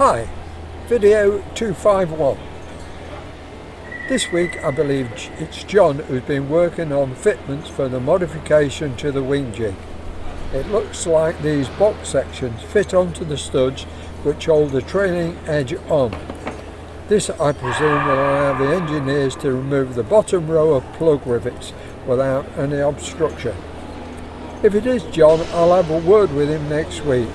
Hi, video 251. This week I believe it's John who's been working on fitments for the modification to the wing jig. It looks like these box sections fit onto the studs which hold the trailing edge on. This I presume will allow the engineers to remove the bottom row of plug rivets without any obstruction. If it is John, I'll have a word with him next week.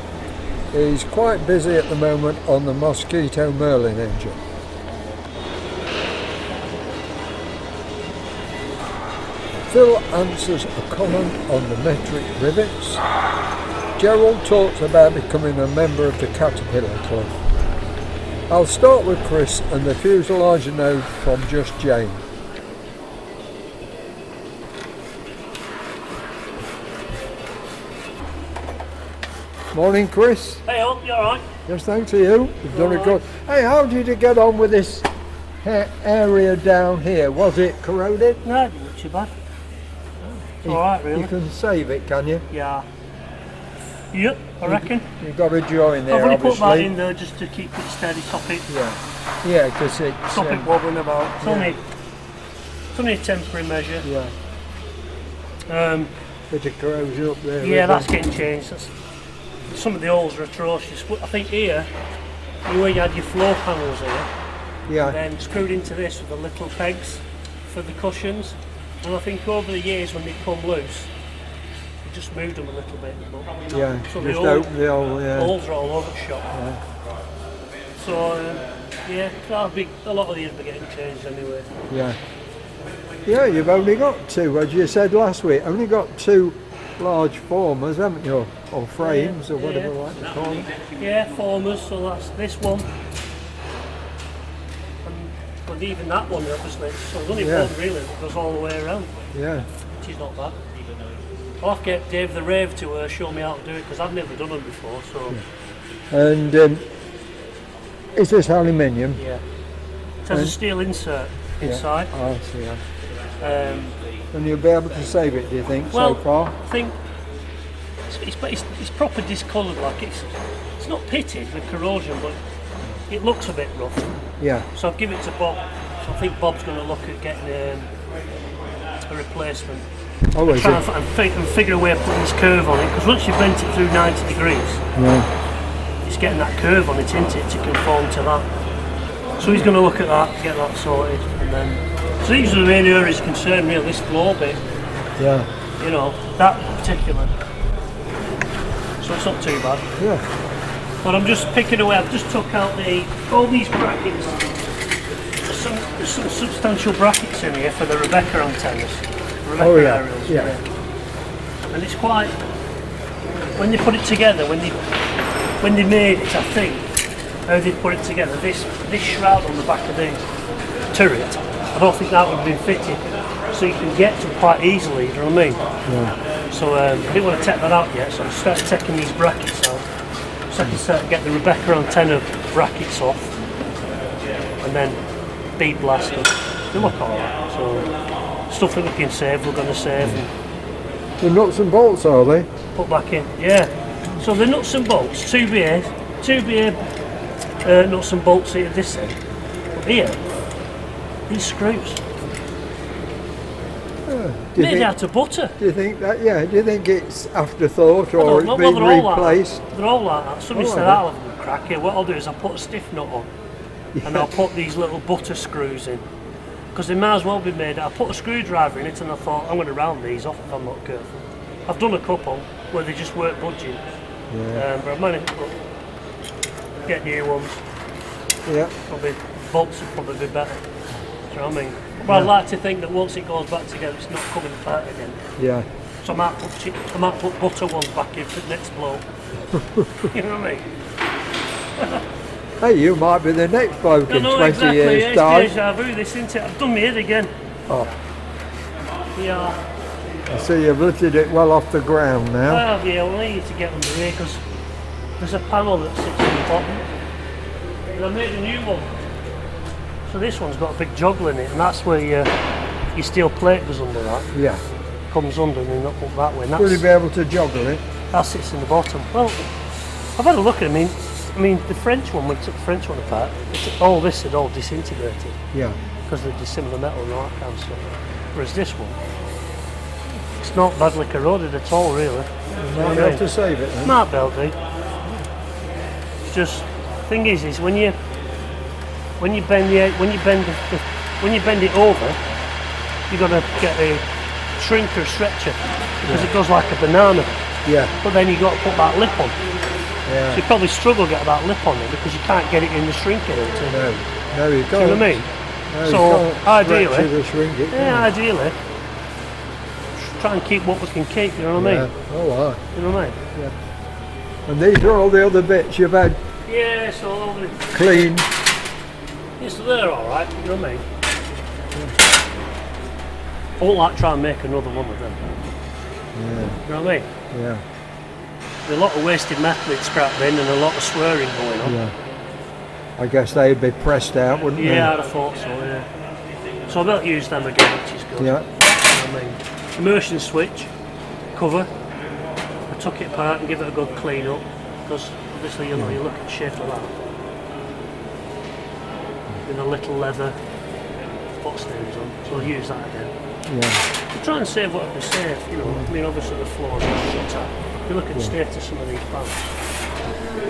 He's quite busy at the moment on the Mosquito Merlin engine. Phil answers a comment on the metric rivets. Gerald talks about becoming a member of the Caterpillar Club. I'll start with Chris and the fuselage node from Just Jane. Morning, Chris. Hey, Al, you alright? Yes, thanks to you. You've done it good. Hey, how did you get on with this area down here? Was it corroded? No, it didn't look too bad. It's alright, really. You can save it, can you? Yeah. Yep, I reckon. You've got a join there, I've only obviously. put that in there just to keep it steady, stop it. Yeah. Yeah, because it's... Stop it wobbling about. It's only a temporary measure. Yeah. Bit of corrosion up there. Yeah, that's getting changed. Some of the holes are atrocious. But I think here, where you had your floor panels here, yeah, and then screwed into this with the little pegs for the cushions. And I think over the years when they come loose, we just moved them a little bit. Yeah, so just open the hole, holes are all over the shop. Yeah. So, yeah, a lot of these will be getting changed anyway. Yeah. Yeah, you've only got two, as you said last week, only got two large formers, haven't you? Or frames, or whatever you like to call them. Yeah, formers, so that's this one. And even that one, obviously. So there's only one really that goes all the way around. Yeah. Which is not bad. I'll have to get Dave the Rave to show me how to do it, because I've never done them before, so... Yeah. And is this aluminium? Yeah. It has a steel insert inside. Yeah. Oh, I see, yeah. And you'll be able to save it, do you think, well, so far? I think it's proper discoloured, like it's not pitted with corrosion, but it looks a bit rough. Yeah. So I've given it to Bob. So I think Bob's going to look at getting a replacement. Oh, is and figure a way of putting this curve on it, because once you've bent it through 90 degrees, it's getting that curve on it, isn't it, to conform to that. So he's going to look at that, get that sorted, and then... So these are the main areas of concern, really, this floor bit. Yeah. You know, that particular. So it's not too bad. Yeah. But I'm just picking away, I've just took out all these brackets. There's some substantial brackets in here for the Rebecca antennas. Rebecca aerials. Yeah. And it's quite, when they put it together, when they made it, I think, how they put it together, this shroud on the back of the turret, I don't think that would have been fitted, so you can get to it quite easily, you know what I mean? Yeah. So I didn't want to take that out yet, so I'm starting taking these brackets out, so I can start to get the Rebecca antenna brackets off, and then bead blast them. They look alright, so stuff that we can save, we're going to save. The nuts and bolts, are they? Put back in, yeah. So the nuts and bolts, 2BA nuts and bolts here at this end, but here, these screws. Made out of butter. Do you think that? Yeah. Do you think it's afterthought or it's been replaced? They're all like that. Somebody said I'll have a crack here. What I'll do is I'll put a stiff nut on, and I'll put these little butter screws in, because they might as well be made. I put a screwdriver in it, and I thought I'm going to round these off if I'm not careful. I've done a couple where they just weren't budging, but I've managed to get new ones. Yeah. Probably bolts would probably be better. Do you know what I mean? But I'd like to think that once it goes back together, it's not coming apart again. Yeah. So I might put butter ones back in for the next blow. You know what I mean? Hey, you might be the next bloke in 20 exactly. years' time. It's deja vu, this, isn't it? I've done my head again. Oh. Yeah. I see you've lifted it well off the ground now. Well, yeah, we'll need to get under here, because there's a panel that sits in the bottom. And I made a new one. So this one's got a big joggle in it, and that's where your steel plate goes under that. Yeah. Comes under and then up that way. Will you be able to joggle it? That sits in the bottom. Well, I've had a look at it. I mean, I mean, the French one, when we took the French one apart, all this had all disintegrated Yeah. because of the dissimilar metal and all that kind of stuff. Whereas this one, it's not badly corroded at all, really. You might have to save it then. Might be able to. It's just, thing is when you bend it over, you got to get a shrinker stretcher because it goes like a banana. Yeah. But then you got to put that lip on. Yeah. So you probably struggle to get that lip on it because you can't get it in the shrinker. No, you can't. Do you know what I mean? No, So, you can't ideally- stretch it or shrink it, Yeah, can ideally, try and keep what we can keep. You know what I you? mean? Yeah. Oh, right. You know what I mean? And these are all the other bits you've had Yeah, so lovely. clean. Yeah, so they're all right. You know what I mean? I won't like try and make another one of them. Yeah. You know what I mean? Yeah. There's a lot of wasted metal in scrap bin and a lot of swearing going on. Yeah. I guess they'd be pressed out, wouldn't they? Yeah, I'd have thought so, yeah. So I'll be able to use them again, which is good. Yeah. I mean, immersion switch, cover. I took it apart and give it a good clean up because obviously you look at shape of that. With a little leather foot stains on, so I'll use that again. Yeah. I'm trying to save what I can save, you know. I mean, obviously the floors are shut up. If you look at the state of some of these pants,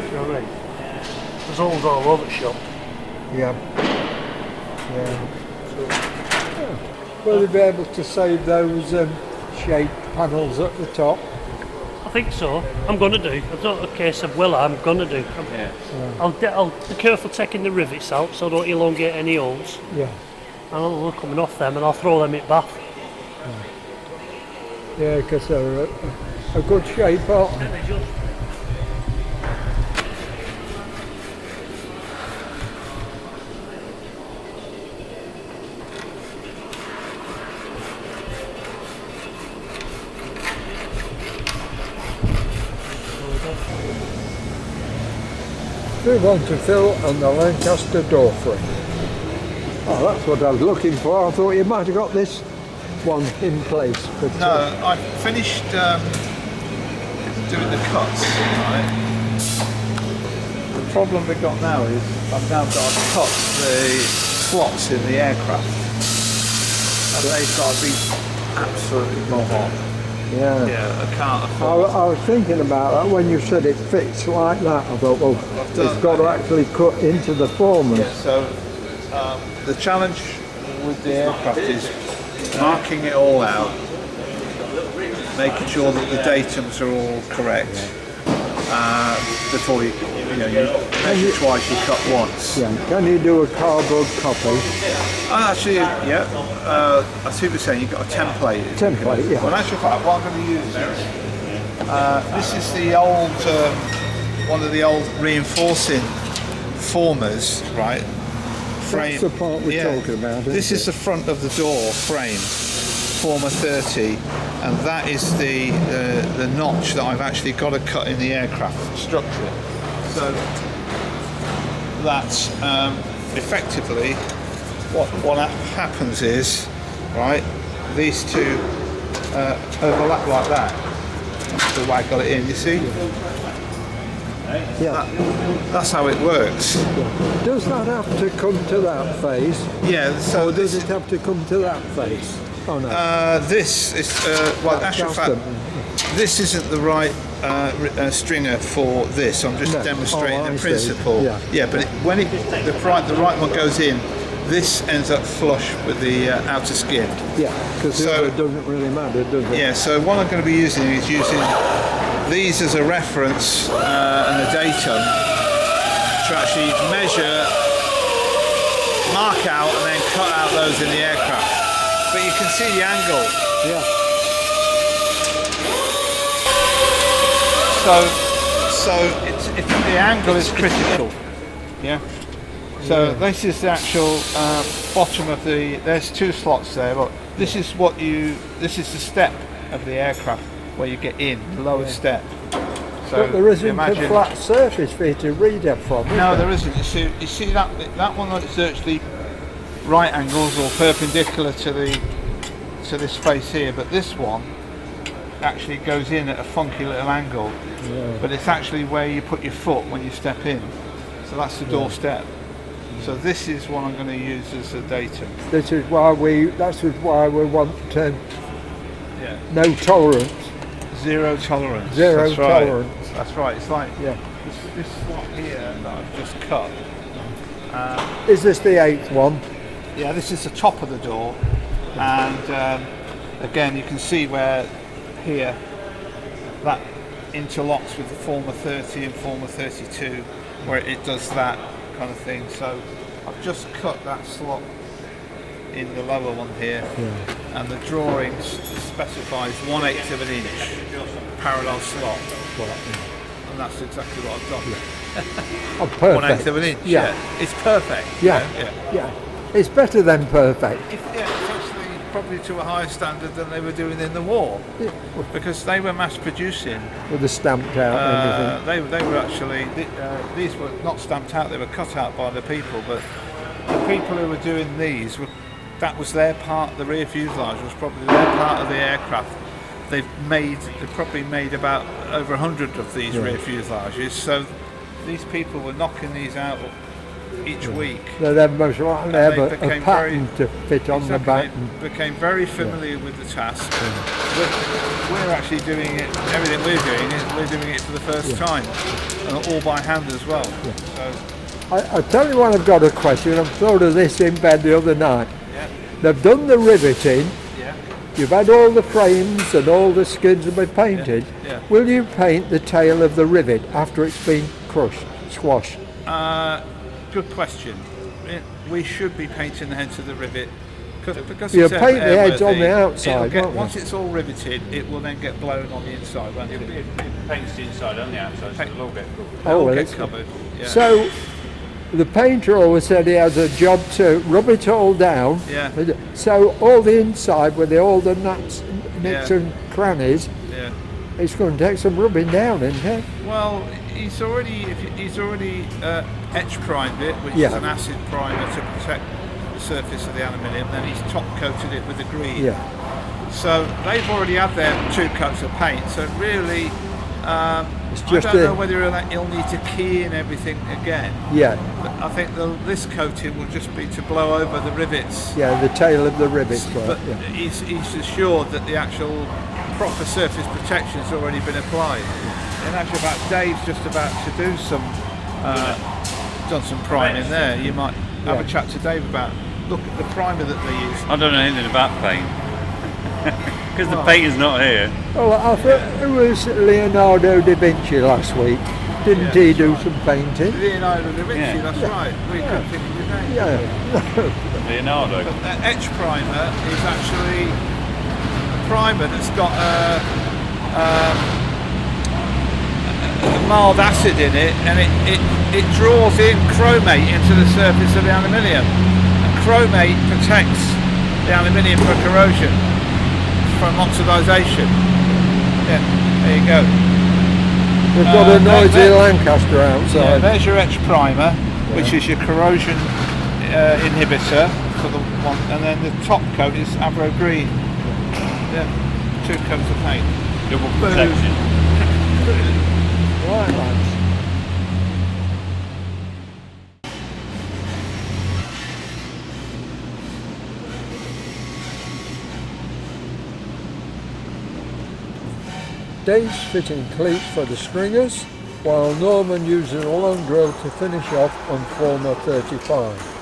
you know what I mean? There's holes all over the shop. Yeah. Yeah. Will they be able to save those shaped panels at the top? I think so. I'm going to do. It's not a case of will I'm going to do. I'll be careful taking the rivets out so I don't elongate any holes. Yeah. And I'll coming off them and I'll throw them in bath. Yeah, because they're a good shape, aren't they? Move on to Phil and the Lancaster door frame. Oh, that's what I was looking for. I thought you might have got this one in place. But, No, I finished doing the cuts, right? The problem we've got now is I've now got to cut the slots in the aircraft. And they've got to be absolutely bob on. yeah. Yeah, I can't I afford. was thinking about that when you said it fits like that. I thought, well, it's got to actually cut into the form. And So the challenge with the aircraft is marking it all out, making sure that the datums are all correct before you measure twice, you cut once. yeah. Can you do a cardboard copy? Actually, yeah, I see what you're saying. You've got a template. Template, yeah. Well, in actual fact, what I'm going to use this is the old, one of the old reinforcing formers, right? That's the part we're talking about, isn't This it? is the front of the door frame, Former 30, and that is the notch that I've actually got to cut in the aircraft structure. So that's effectively what happens is, right, these two overlap like that. That's the way I got it in, you see? Yeah. That's how it works. Does that have to come to that face? Yeah, so Or does it have to come to that face? Oh no. this is, well, in actual fact, Custom. this isn't the right stringer for this. I'm just No. demonstrating Oh, I the see. principle. Yeah. But when the right one goes in, this ends up flush with the outer skin. Yeah, because So- it doesn't really matter, does it? Yeah. So what I'm going to be using is using these as a reference and a datum to actually measure, mark out, and then cut out those in the aircraft. But you can see the angle. Yeah. So it's the angle is critical. Yeah. So this is the actual bottom of the. There's two slots there. Look, this is this is the step of the aircraft where you get in, the lowest step. So But there isn't imagine, a flat surface for you to read it from. No, is there isn't. You see that one is actually right angles or perpendicular to this face here, but this one actually goes in at a funky little angle, but it's actually where you put your foot when you step in. So that's the doorstep. So this is what I'm going to use as a datum. This is why we want no tolerance. Zero tolerance. Zero That's right. tolerance. That's right. It's like this slot here that I've just cut. Is this the 8th one? Yeah, this is the top of the door, and again you can see where here that interlocks with the former 30 and former 32, where it does that kind of thing. So I've just cut that slot in the lower one here, and the drawing specifies 1/8 of an inch parallel slot, and that's exactly what I've done. Oh, perfect. 1/8 of an inch. Yeah, it's perfect. Yeah. It's better than perfect. It's actually probably to a higher standard than they were doing in the war, because they were mass producing With the stamped out and everything. they were actually these were not stamped out, they were cut out by the people, but the people who were doing these that was their part. The rear fuselage was probably their part of the aircraft. They've probably made about over 100 of these rear fuselages, so these people were knocking these out each week. So they must have a pattern to fit on the back. They became very familiar with the task. We're actually doing it, everything we're doing it for the first time, all by hand as well. So, I tell you what, I've got a question. I thought of this in bed the other night. They've done the riveting. You've had all the frames and all the skids have been painted. Will you paint the tail of the rivet after it's been squashed? Good question. We should be painting the heads of the rivet because you paint the heads on the outside. Once it's all riveted, it will then get blown on the inside, won't it? It paints the inside and the outside, so it'll all get covered. It'll get covered. Yeah. So the painter always said he has a job to rub it all down. So all the inside with all the nuts, nicks and crannies, it's going to take some rubbing down, isn't it? Well, he's already etch primed it, which is an acid primer to protect the surface of the aluminium. Then he's top coated it with the green. So they've already had their 2 coats of paint. So really, I don't know whether he'll need to key in everything again. But I think this coating will just be to blow over the rivets. The tail of the rivets. But he's assured that the actual proper surface protection has already been applied. In actual fact, Dave's just about to do some, done some priming there. You might have a chat to Dave about, look at the primer that they use. I don't know anything about paint, because the painter's not here. Well, I thought it was Leonardo da Vinci last week. Didn't he do some painting? Leonardo da Vinci, that's right. We couldn't think of his name. Leonardo. But the etch primer is actually a primer that's got a mild acid in it, and it draws in chromate into the surface of the aluminium. And chromate protects the aluminium from corrosion, from oxidisation. There you go. We've got a noisy Lancaster outside. There's your etch primer, which is your corrosion inhibitor for the one, and then the top coat is Avro Green. 2 coats of paint. Double protection. Right, lads. Dave's fitting cleats for the stringers, while Norman uses a long drill to finish off on former 35.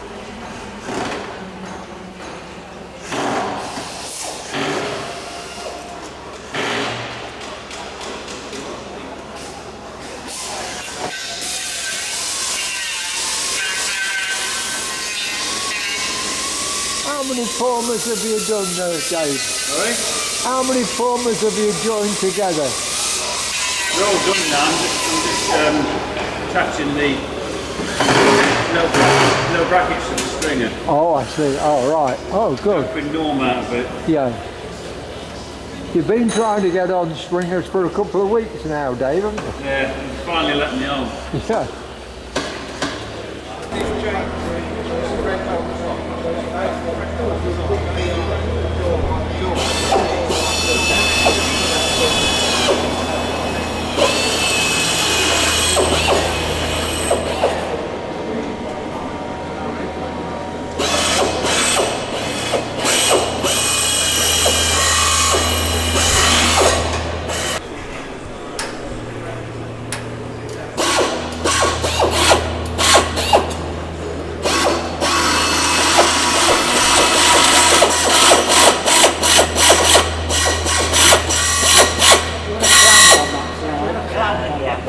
How many formers have you done there, Dave? Sorry? How many formers have you joined together? They're all done now. I'm just attaching the little brackets to the stringer. Oh, I see. Oh, right. Oh, good. With Norm out of it. Yeah. You've been trying to get on stringers for a couple of weeks now, Dave, haven't you? Yeah, he's finally let me on. Yeah.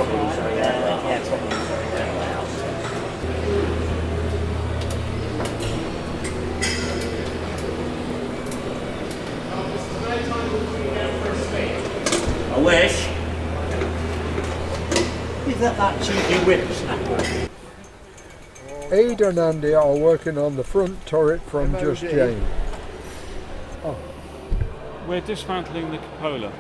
I wish. Is that cheeky whippersnapper? Ada and Andy are working on the front turret from Just Jane. We're dismantling the cupola.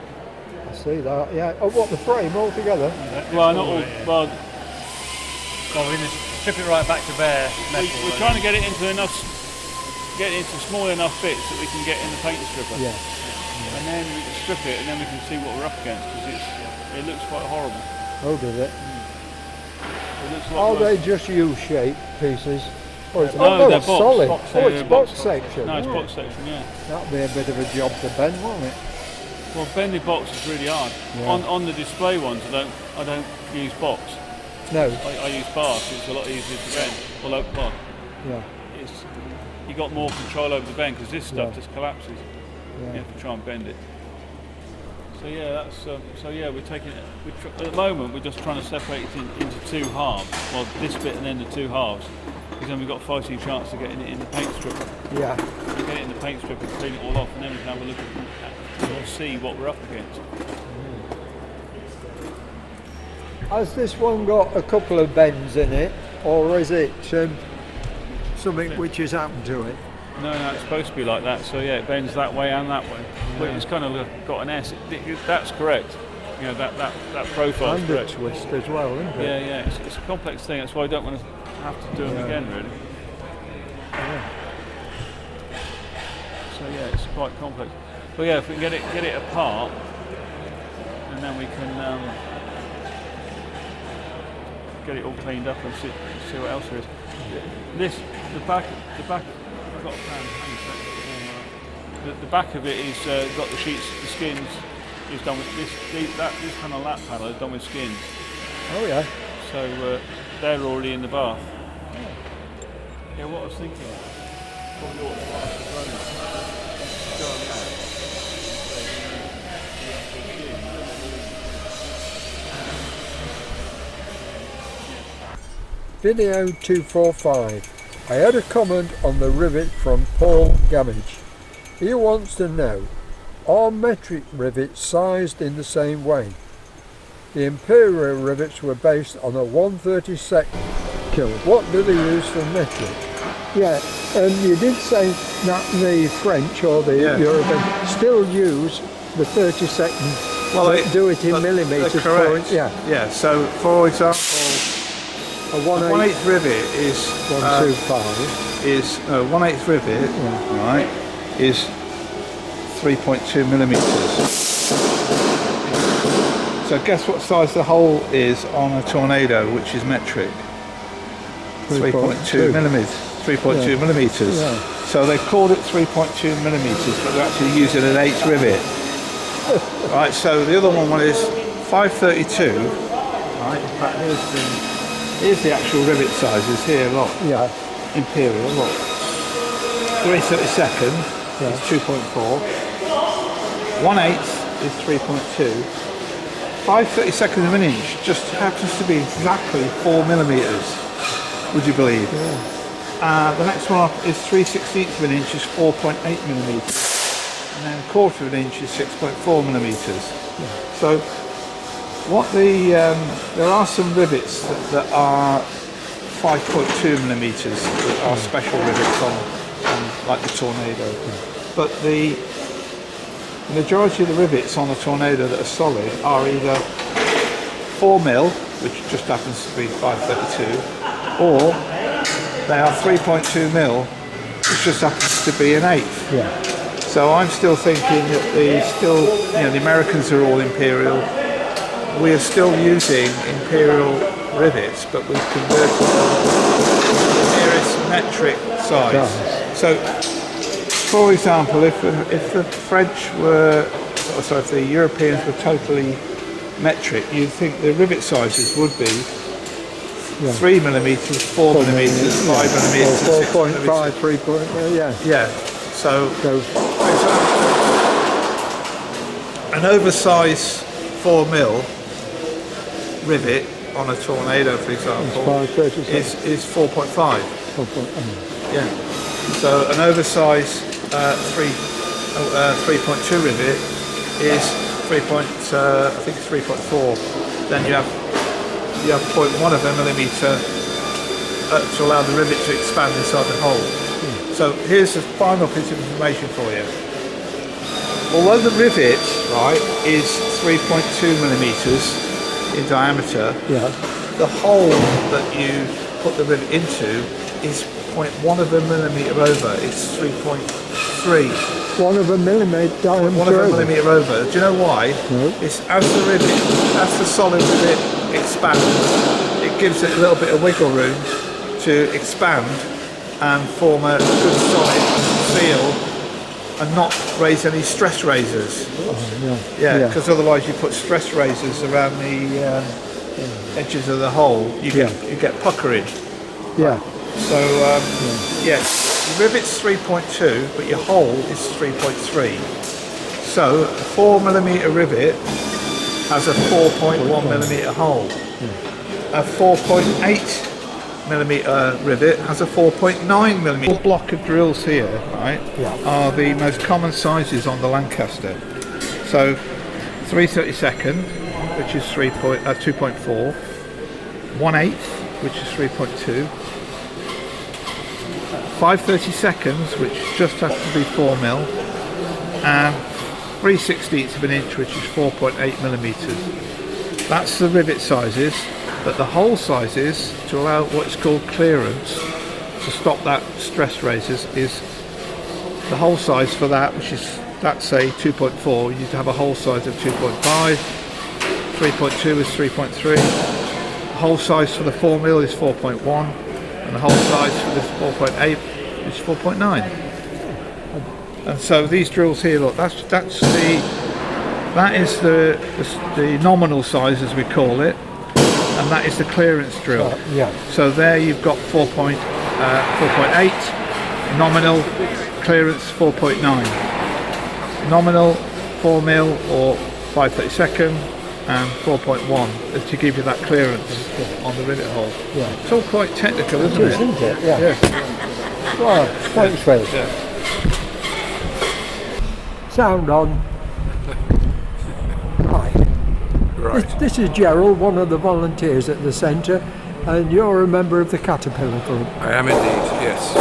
I see that, yeah. Oh, what, the frame altogether? Well, not all. Well, Well, we're going to strip it right back to bare metal. we're trying to get it into small enough bits that we can get in the paint stripper. Yeah. And then we can strip it, and then we can see what we're up against, because it looks quite horrible. Oh, did it? It looks a Are lot they worse. just U-shaped pieces? Or it's, No, they're it's box. solid. Box, Oh, it's yeah, box box. section. No, it's Oh, box section, yeah. that'll be a bit of a job to bend, won't it? Well, bending box is really hard. Yeah. On the display ones, I don't use box. No. I use bar, so it's a lot easier to bend. Well, Yeah. you got more control over the bend, because this stuff Yeah. just collapses. Yeah. You have to try and bend it. So yeah, that's we're taking it. At the moment, we're just trying to separate it into two halves. Well, this bit and then the two halves, because then we've got a fighting chance of getting it in the paint stripper. Yeah. We get it in the paint stripper, clean it all off, and then we can have a look at and see what we're up against. Has this one got a couple of bends in it, or is it something which has happened to it? No, it's supposed to be like that. So yeah, it bends that way and that way. But it's kind of got an S. That's correct. You know, that profile is And a correct. twist as well, isn't it? Yeah. It's a complex thing. That's why I don't want to have to do them again, really. Yeah. So yeah, it's quite complex. But yeah, if we can get it apart, and then we can get it all cleaned up and see what else there is. The back. I've got a pan. Hang on a sec. The back of it is got the sheets, the skins is done with this kind of lap panel is done with skins. Oh yeah. So they're already in the bath. Yeah, what I was thinking, probably ought to ask the drone. Go on now. Video 245. I had a comment on the rivet from Paul Gamage. He wants to know, are metric rivets sized in the same way? The Imperial rivets were based on a 1/32 kill. What do they use for metric? Yeah, you did say that the French or the European still use the 32nd, but do it in millimetres. Correct. Yeah. So for example, A a 1/8 rivet is 125. is 1/8 rivet, right? Is 3.2 millimeters. So guess what size the hole is on a Tornado, which is metric? 3.2 millimeters. 3.2 millimeters. Yeah. So they've called it 3.2 millimeters, but they're actually using an 8 rivet. Right. So the other one is 532. Right. In fact, here's the actual rivet sizes here. Look. Yeah. Imperial. Look. 3/32 is 2.4. 1/8 is 3.2. 5/32 of an inch just happens to be exactly 4 millimeters. Would you believe? Yeah. The next one up is 3/16 of an inch is 4.8 millimeters, and then 1/4 of an inch is 6.4 millimeters. Yeah. So, there are some rivets that are 5.2 millimeters that are special rivets on like the Tornado, but the majority of the rivets on a Tornado that are solid are either 4 mil, which just happens to be 532, or they are 3.2 mil, which just happens to be an 1/8. Yeah. So I'm still thinking that the Americans are all Imperial. We are still using Imperial rivets, but we've converted them to the nearest metric size. So, for example, if the French were, if the Europeans were totally metric, you'd think the rivet sizes would be 3 millimeters, 4 millimeters, 5 millimeters, 4.5, 3. Yeah. Yeah. So an oversized 4 mil rivet on a Tornado, for example, 536. is 4.5. Yeah. So an oversized 3.2 rivet is 3. I think it's 3.4. Then you have 0.1 of a millimeter to allow the rivet to expand inside the hole. So here's the final piece of information for you. Although the rivet, right, is 3.2 millimeters in diameter, the hole that you put the rivet into is 0.1 of a millimeter over. It's 3.3. 1 of a millimeter diameter. 1 of a millimeter over. Do you know why? No. It's as the solid rivet expands, it gives it a little bit of wiggle room to expand and form a good solid seal and not raise any stress raisers. Yeah, because otherwise you put stress raisers around the edges of the hole, you get puckering. Yeah. So the rivet's 3.2, but your hole is 3.3. So a 4 millimeter rivet has a 4.1 millimeter hole. A 4.8 millimeter rivet has a 4.9 millimeter. Block of drills here, right, are the most common sizes on the Lancaster. So 3/32, which is 2.4, 1/8, which is 3.2, 5/32, which just has to be 4 mil, and 3/16 of an inch, which is 4.8 millimeters. That's the rivet sizes. But the hole sizes, to allow what's called clearance, to stop that stress raisers, is the hole size for that, which is, that's say 2.4, you'd have a hole size of 2.5, 3.2 is 3.3, the hole size for the 4 mil is 4.1, and the hole size for this 4.8 is 4.9. And so these drills here, look, that is the nominal size, as we call it. And that is the clearance drill. So there you've got 4.8, nominal, clearance 4.9. Nominal 4 mil or 5/32 and 4.1 to give you that clearance on the rivet hole. It's all quite technical, isn't it? Isn't it? Yeah. Well, thanks, Phil. Sound on. Hi. Right. This is Gerald, one of the volunteers at the centre, and you're a member of the Caterpillar Club. I am indeed, yes.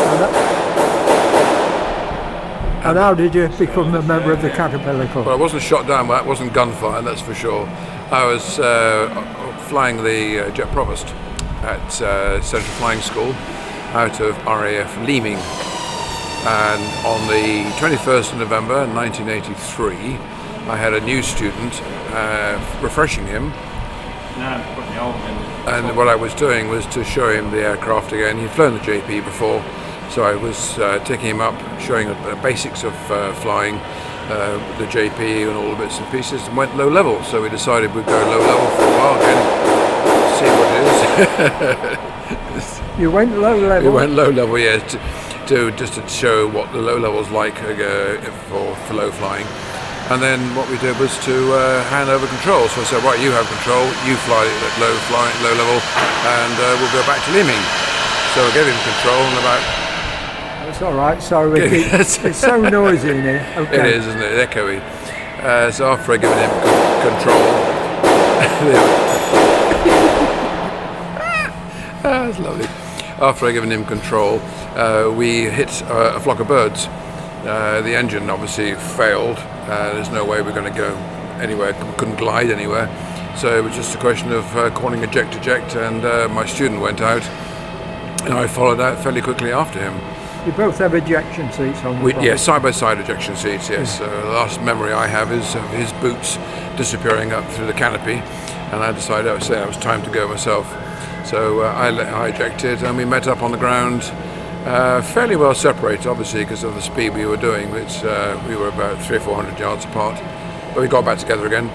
And how did you become a member of the Caterpillar Club? Well, I wasn't shot down, but it wasn't gunfire, that's for sure. I was flying the Jet Provost at Central Flying School out of RAF Leeming. And on the 21st of November 1983, I had a new student refreshing him, and what I was doing was to show him the aircraft again. He'd flown the JP before, so I was taking him up, showing the basics of flying the JP and all the bits and pieces, and went low level. So we decided we'd go low level for a while again, see what it is. You went low level? We went low level, yes, just to show what the low level's like for low flying. And then what we did was to hand over control. So I said, right, you have control, you fly at low level, and we'll go back to Leeming. So I gave him control and about... It's all right, sorry. It's so noisy in here. Okay. It is, isn't it? Echoey. So after I given him control... That's lovely. After I given him control, we hit a flock of birds. The engine obviously failed. There's no way we're going to go anywhere, couldn't glide anywhere. So it was just a question of calling eject, and my student went out, and I followed out fairly quickly after him. You both have ejection seats on the front? Yes, side-by-side ejection seats, yes. The last memory I have is of his boots disappearing up through the canopy, and I decided it was time to go myself. So I ejected, and we met up on the ground, fairly well separated, obviously, because of the speed we were doing, which we were about 300 or 400 yards apart. But we got back together again,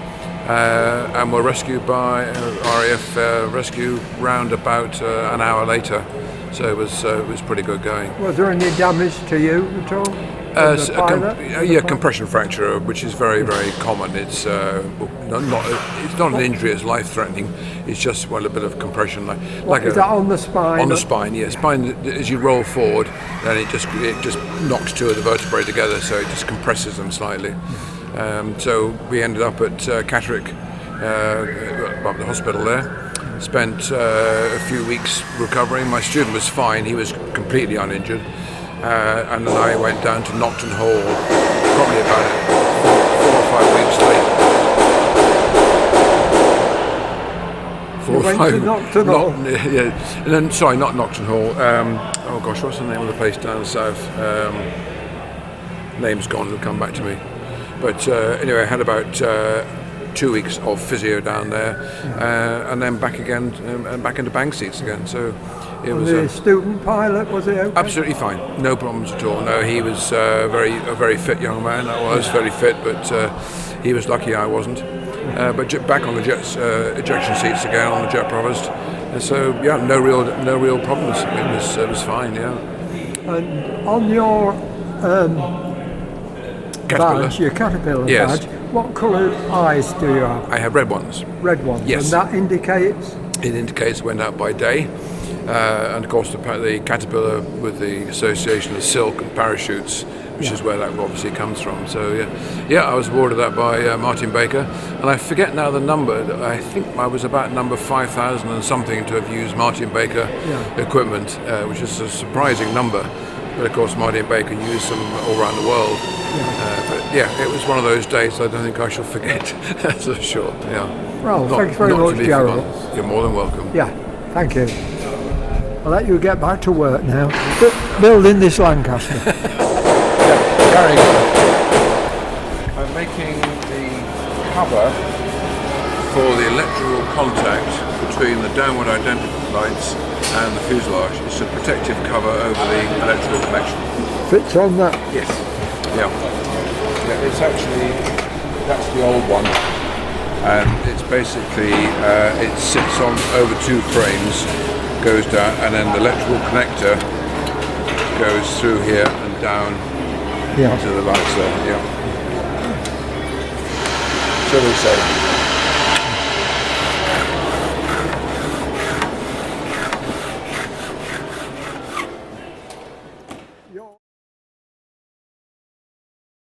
and were rescued by RAF rescue round about an hour later. So it was pretty good going. Was there any damage to you at all? the pilot? Compression fracture, which is very, very common. It's not an injury; it's life-threatening. It's just a bit of compression, Is that on the spine? On the spine, yeah. Spine. As you roll forward, then it just knocks two of the vertebrae together, so it just compresses them slightly. So we ended up at Catterick, up the hospital there. Spent a few weeks recovering. My student was fine; he was completely uninjured. And then I went down to Nocton Hall, probably about 4 or 5 weeks later. You went to Nocton Hall? Yeah, and then, sorry, not Nocton Hall. Oh gosh, what's the name of the place down south? Name's gone, it'll come back to me. But anyway, I had about 2 weeks of physio down there, and then back again, and back into bank seats again. So it was the student pilot, was it okay? Absolutely fine, no problems at all. No, he was a very fit young man. I was very fit, but he was lucky I wasn't. But back on the jets, ejection seats again on the jet provost. And so yeah, no real problems. It was fine. Yeah. And on your badge, your Caterpillar yes. badge, what coloured eyes do you have? I have red ones. Red ones. Yes. And that indicates? It indicates it went out by day. And of course the Caterpillar with the association of silk and parachutes, which is where that obviously comes from. So yeah, I was awarded that by Martin Baker, and I forget now the number. I think I was about number 5,000 and something to have used Martin Baker equipment, which is a surprising number. But of course Martin Baker used them all around the world. But yeah, it was one of those days I don't think I shall forget. That's for sure. Yeah. Well, thanks very much, Gerald. You're more than welcome. Yeah, thank you. I'll let you get back to work now. Building this Lancaster. Carrying on. I'm making the cover for the electrical contact between the downward identical lights and the fuselage. It's a protective cover over the electrical connection. Fits on that? Yes. Yeah. It's actually, that's the old one. And it's basically, it sits on over two frames, goes down, and then the electrical connector goes through here and down to the lights there. Yeah. So they say.